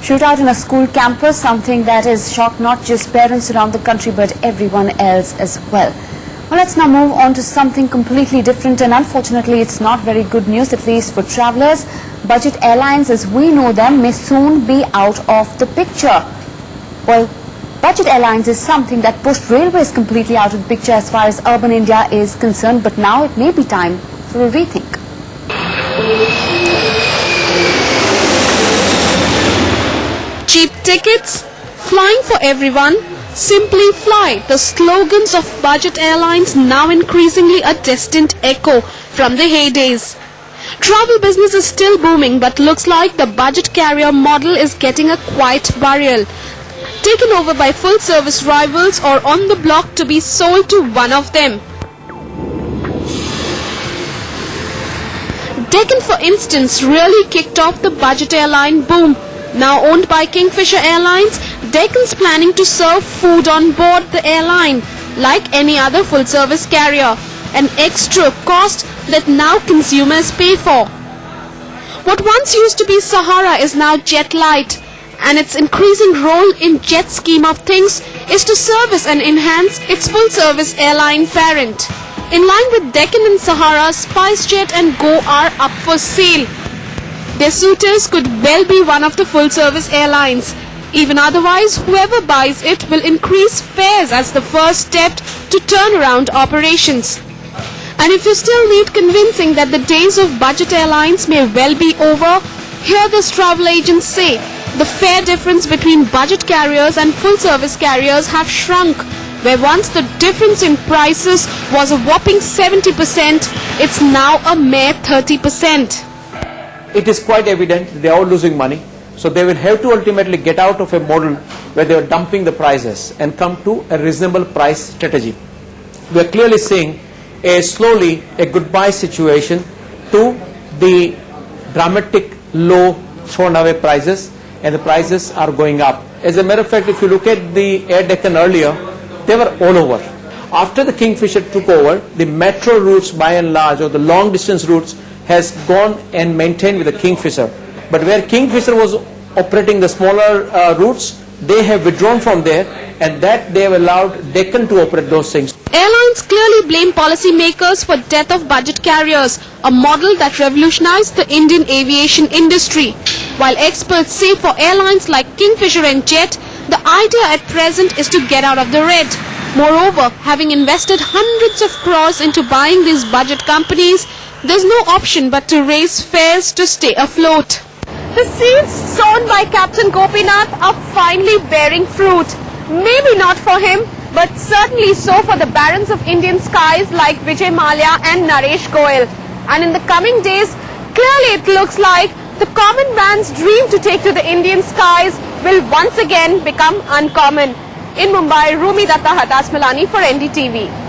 Shootout in a school campus, something that has shocked not just parents around the country but everyone else as well. Well, let's now move on to something completely different, and unfortunately it's not very good news, at least for travellers. Budget airlines as we know them may soon be out of the picture. Well, budget airlines is something that pushed railways completely out of the picture as far as urban India is concerned, but now it may be time for a rethink. Cheap tickets, flying for everyone, simply fly. The slogans of budget airlines now increasingly a distant echo from the heydays. Travel business is still booming, but looks like the budget carrier model is getting a quiet burial. Taken over by full service rivals or on the block to be sold to one of them. Deccan, for instance, really kicked off the budget airline boom. Now owned by Kingfisher Airlines, Deccan's planning to serve food on board the airline like any other full-service carrier, an extra cost that now consumers pay for. What once used to be Sahara is now Jet Light, and its increasing role in Jet's scheme of things is to service and enhance its full-service airline parent. In line with Deccan and Sahara, SpiceJet and Go are up for sale. Their suitors could well be one of the full-service airlines. Even otherwise, whoever buys it will increase fares as the first step to turn around operations. And if you still need convincing that the days of budget airlines may well be over, hear this travel agents say the fare difference between budget carriers and full-service carriers have shrunk. Where once the difference in prices was a whopping 70%, it's now a mere 30%. It is quite evident they are all losing money, so they will have to ultimately get out of a model where they are dumping the prices and come to a reasonable price strategy. We are clearly seeing slowly a goodbye situation to the dramatic low thrown away prices, and the prices are going up. As a matter of fact, if you look at the Air Deccan earlier, they were all over. After the Kingfisher took over, the metro routes by and large, or the long distance routes, has gone and maintained with the Kingfisher. But where Kingfisher was operating the smaller routes, they have withdrawn from there, and that they have allowed Deccan to operate those things. Airlines clearly blame policymakers for death of budget carriers, a model that revolutionized the Indian aviation industry. While experts say for airlines like Kingfisher and Jet, the idea at present is to get out of the red. Moreover, having invested hundreds of crores into buying these budget companies, there's no option but to raise fares to stay afloat. The seeds sown by Captain Gopinath are finally bearing fruit. Maybe not for him, but certainly so for the barons of Indian skies like Vijay Mallya and Naresh Goyal. And in the coming days, clearly it looks like the common man's dream to take to the Indian skies will once again become uncommon. In Mumbai, Rumi Datta Hatas Milani for NDTV.